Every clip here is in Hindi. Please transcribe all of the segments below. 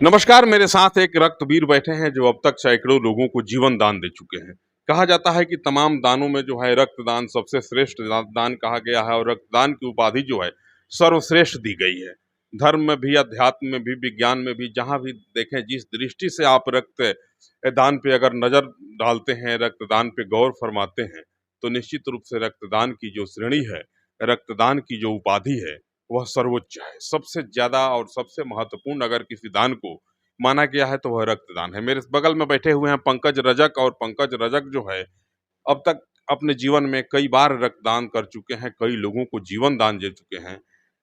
नमस्कार। मेरे साथ एक रक्तवीर बैठे हैं जो अब तक सैकड़ों लोगों को जीवन दान दे चुके हैं। कहा जाता है कि तमाम दानों में जो है रक्तदान सबसे श्रेष्ठ दान कहा गया है और रक्तदान की उपाधि जो है सर्वश्रेष्ठ दी गई है। धर्म में भी, अध्यात्म में भी, विज्ञान में भी, जहाँ भी देखें, जिस दृष्टि से आप रक्त दान पे अगर नजर डालते हैं, रक्तदान पे गौर फरमाते हैं, तो निश्चित रूप से रक्तदान की जो श्रेणी है, रक्तदान की जो उपाधि है, वह सर्वोच्च है। सबसे ज्यादा और सबसे महत्वपूर्ण अगर किसी दान को माना गया है तो वह रक्तदान है। मेरे बगल में बैठे हुए हैं पंकज रजक, और पंकज रजक जो है अब तक अपने जीवन में कई बार रक्तदान कर चुके हैं, कई लोगों को जीवन दान दे चुके हैं।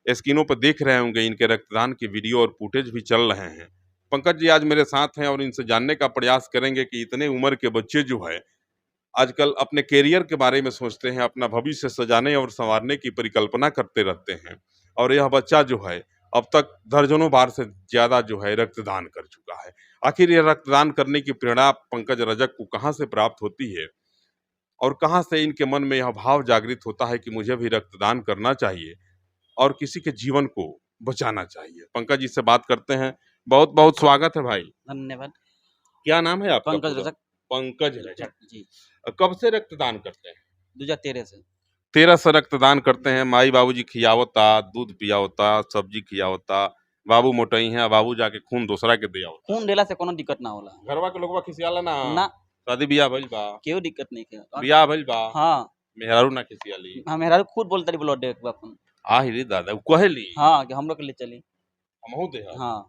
स्क्रीनों पर देख रहे होंगे, इनके रक्तदान की वीडियो और फुटेज भी चल रहे हैं। पंकज जी आज मेरे साथ हैं और इनसे जानने का प्रयास करेंगे कि इतने उम्र के बच्चे जो है आजकल अपने करियर के बारे में सोचते हैं, अपना भविष्य सजाने और संवारने की परिकल्पना करते रहते हैं, और यह बच्चा जो है अब तक दर्जनों बार से ज्यादा जो है रक्तदान कर चुका है। आखिर यह रक्तदान करने की प्रेरणा पंकज रजक को कहाँ से प्राप्त होती है और कहाँ से इनके मन में यह भाव जागृत होता है कि मुझे भी रक्तदान करना चाहिए और किसी के जीवन को बचाना चाहिए? पंकज जी से बात करते हैं। बहुत बहुत स्वागत है भाई। धन्यवाद। क्या नाम है आपका? पंकज पूरा? रजक पंकज रजक। जी। कब से रक्तदान करते हैं? 2013 से। 13 से रक्तदान करते हैं। माई बाबूजी खियावता, दूध पियावता, सब्जी खियावता, बाबू मोटई है, बाबू जाके खून दूसरा के दे आवता। खून देला से कोनो दिक्कत ना होला। घरवा के लोगवा खिसियाला ना? ना शादी बियाह भइल बा? केहू दिक्कत नहीं के। बियाह भइल बा? हाँ मेहरारू ना खिसियाली? हाँ, मेहरारू खुद बोलता रही ब्लड दे के अपन। आहि रे दादा, उ कहेली हाँ कि हम लोग के लिए चली। हमहू दे। हाँ,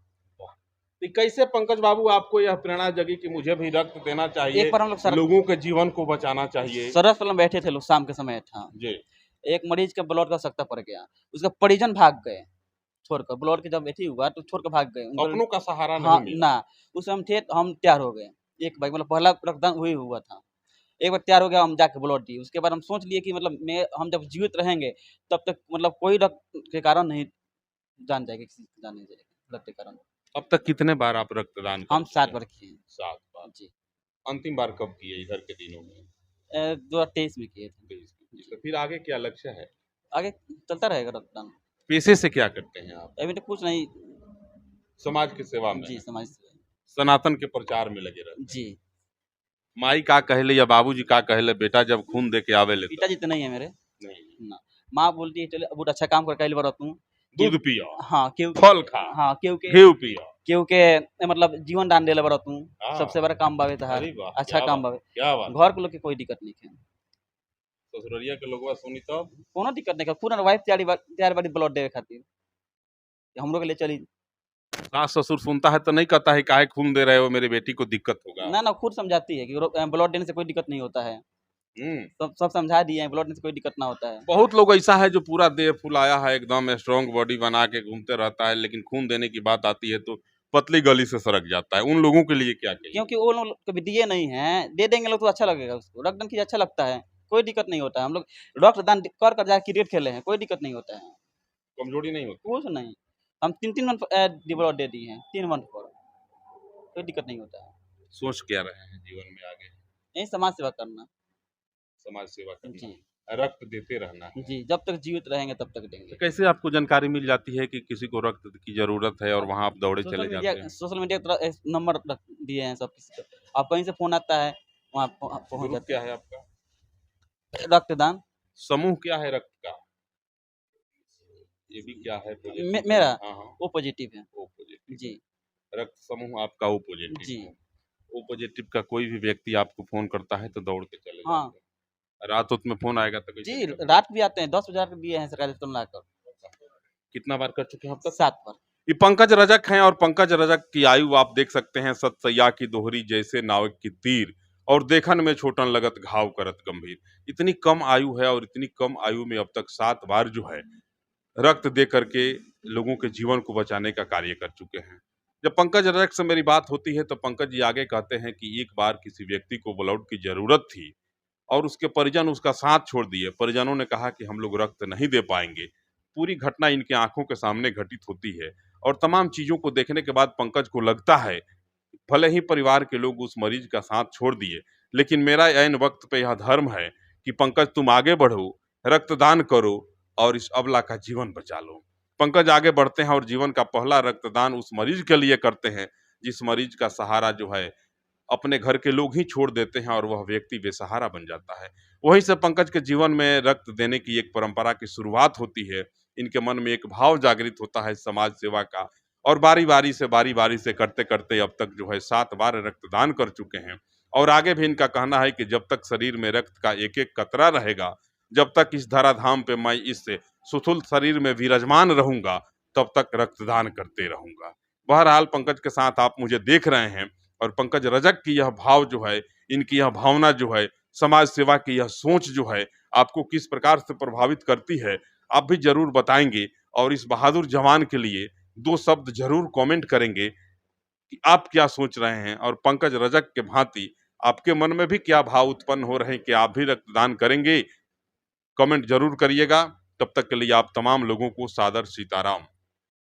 तो कैसे पंकज बाबू आपको यह प्रेरणा जगी कि मुझे भी रक्त देना चाहिए, एक बार हम लोग लोगों के जीवन को बचाना चाहिए? सरस में बैठे थे लोग शाम के समय था। जी। एक मरीज का ब्लड का आवश्यकता पड़ गया, उसका परिजन भाग गए छोड़कर। ब्लड के जब एथी हुआ तो छोड़ कर भाग गए अपनों का सहारा हाँ नहीं मिला। ना, उस समय हम थे तो हम तैयार हो गए। एक भाई मतलब पहला रक्तदान वही हुआ था। एक बार तैयार हो गया, हम जाके ब्लड दिए। उसके बाद हम सोच लिए कि मतलब हम जब जीवित रहेंगे तब तक मतलब कोई रक्त के कारण नहीं जान जाएगा, किसी की जान नहीं जाएगी रक्त के कारण। अब तक कितने बार आप रक्तदान कर हम चुके 7 हैं? बार किए हैं। 7 बार। जी। अंतिम बार कब किए इधर के दिनों में? 2023 में किए थे। तो फिर आगे क्या लक्ष्य है? आगे चलता रहेगा रक्तदान। पेशे से क्या करते हैं आप? अभी तो कुछ नहीं। समाज की सेवा में जी, हैं। समाज से। सनातन के प्रचार में लगे रहते हैं। जी। माई का कहले या बाबूजी का कहले, बेटा जब खून दे के आवे ले तब? पिताजी तो नहीं है मेरे। नहीं। ना। माँ बोलती है चलो बहुत अच्छा काम कर कैल बार तू। दूध पियो, हाँ, क्यों फल खा, हाँ, क्योंकि घी पियो। क्योंकि मतलब जीवन दान देले बार तू। हाँ। सबसे बड़ा काम बावे तहार। अरे वाह, अच्छा क्या काम बात, बावे। क्या बात। घर के लोग के कोई दिक्कत नहीं है। ससुररिया के लोगवा सुनी तब? कोनो दिक्कत नहीं है। पूरा वाइफ तैयार बारी ब्लड देवे खातिर। हम लोग के लिए चली। सास ससुर सुनता है तो नहीं कहता है काहे खून दे रहे हो, मेरी बेटी को दिक्कत होगा? ना खुद समझाती है कि ब्लड देने से कोई दिक्कत नहीं होता है। सब समझा दिए हैं, ब्लड देने से कोई दिक्कत ना होता है। बहुत लोग ऐसा है जो पूरा देह फुलाया है, एकदम स्ट्रॉन्ग बॉडी बना के घूमते रहता है, लेकिन खून देने की बात आती है तो पतली गली से सरक जाता है। उन लोगों के लिए क्या कहिए? क्योंकि वो लोग कभी दिए नहीं हैं, दे देंगे लोग तो अच्छा लगेगा उसको। रक्तदान कीजिए, अच्छा लगता है, कोई दिक्कत नहीं होता है। हम लोग रक्तदान कर कर जाकर क्रिकेट खेले हैं, कोई दिक्कत नहीं होता है। कमजोरी नहीं होती? कुछ नहीं। हम 3-3 मंथ ब्लड दे दिए हैं, 3 मंथ पर। कोई दिक्कत नहीं होता है। सोच क्या रहे हैं जीवन में आगे? यही समाज सेवा करना। समाज सेवा करना जी। है, रक्त देते रहना है। जी, जब तक जीवित रहेंगे तब तक तो देंगे। कैसे आपको जानकारी मिल जाती है कि किसी को रक्त की जरूरत है और वहां आप दौड़े चले जाते हैं? सोशल मीडिया पर नंबर दिए हैं सब किसी को। आप कहीं से फोन आता है, वहाँ पहुँच ग्रुप जाते क्या है आपका? हैं। रक्तदान समूह क्या है रक्त का? ये भी क्या है? मेरा हाँ हाँ, वो पॉजिटिव है। O positive. जी। रक्त समूह आपका ओ पॉजिटिव जी। है। ओ पॉजिटिव का कोई भी व्यक्ति आपको फोन करता है तो दौड़ के चले हाँ जाते हैं। रात उत में फोन आएगा तो कैसे जी, करेंगे? रात भी आते हैं। 10 बजे के दिए हैं सरकारी अस्पताल में लाकर। कितना बार कर चुके हैं अब तक? 7 बार। ये पंकज रजक हैं, और पंकज रजक की आयु आप देख सकते हैं, सतसैया की दोहरी जैसे नाविक की तीर, और देखन में छोटन लगत घाव करत गंभीर। इतनी कम आयु है और इतनी कम आयु में अब तक 7 बार जो है रक्त दे करके लोगों के जीवन को बचाने का कार्य कर चुके हैं। जब पंकज रजक से मेरी बात होती है तो पंकज जी आगे कहते हैं कि एक बार किसी व्यक्ति को ब्लड की जरूरत थी और उसके परिजन उसका साथ छोड़ दिए। परिजनों ने कहा कि हम लोग रक्त नहीं दे पाएंगे। पूरी घटना इनके आंखों के सामने घटित होती है, और तमाम चीजों को देखने के बाद पंकज को लगता है भले ही परिवार के लोग उस मरीज का साथ छोड़ दिए, लेकिन मेरा ऐन वक्त पे यह धर्म है कि पंकज तुम आगे बढ़ो, रक्तदान करो और इस अबला का जीवन बचा लो। पंकज आगे बढ़ते हैं और जीवन का पहला रक्तदान उस मरीज के लिए करते हैं जिस मरीज का सहारा जो है अपने घर के लोग ही छोड़ देते हैं और वह व्यक्ति बेसहारा बन जाता है। वहीं से पंकज के जीवन में रक्त देने की एक परंपरा की शुरुआत होती है। इनके मन में एक भाव जागृत होता है समाज सेवा का और बारी-बारी से करते-करते अब तक जो है 7 बार रक्तदान कर चुके हैं। और आगे भी इनका कहना है कि जब तक शरीर में रक्त का एक-एक कतरा रहेगा, जब तक इस धराधाम पे मैं इस सुतुल शरीर में विराजमान रहूंगा, तब तक रक्तदान करते रहूंगा। बहरहाल पंकज के साथ आप मुझे देख रहे हैं और पंकज रजक की यह भाव जो है, इनकी यह भावना जो है, समाज सेवा की यह सोच जो है, आपको किस प्रकार से प्रभावित करती है, आप भी ज़रूर बताएँगे और इस बहादुर जवान के लिए 2 शब्द ज़रूर कमेंट करेंगे कि आप क्या सोच रहे हैं और पंकज रजक के भांति आपके मन में भी क्या भाव उत्पन्न हो रहे हैं कि आप भी रक्तदान करेंगे? कमेंट ज़रूर करिएगा। तब तक के लिए आप तमाम लोगों को सादर सीताराम।